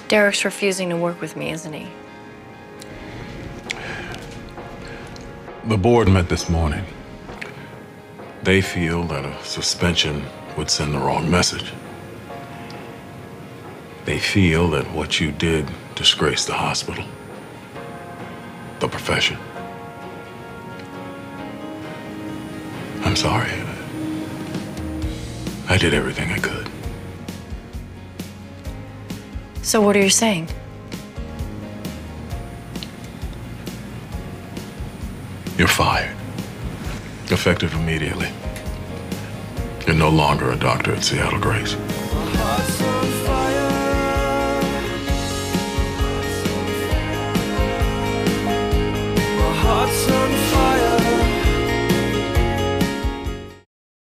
Derek's refusing to work with me, isn't he? The board met this morning. They feel that a suspension would send the wrong message. They feel that what you did disgraced the hospital, the profession. I'm sorry. I did everything I could. So what are you saying? You're fired. Effective immediately. You're no longer a doctor at Seattle Grace.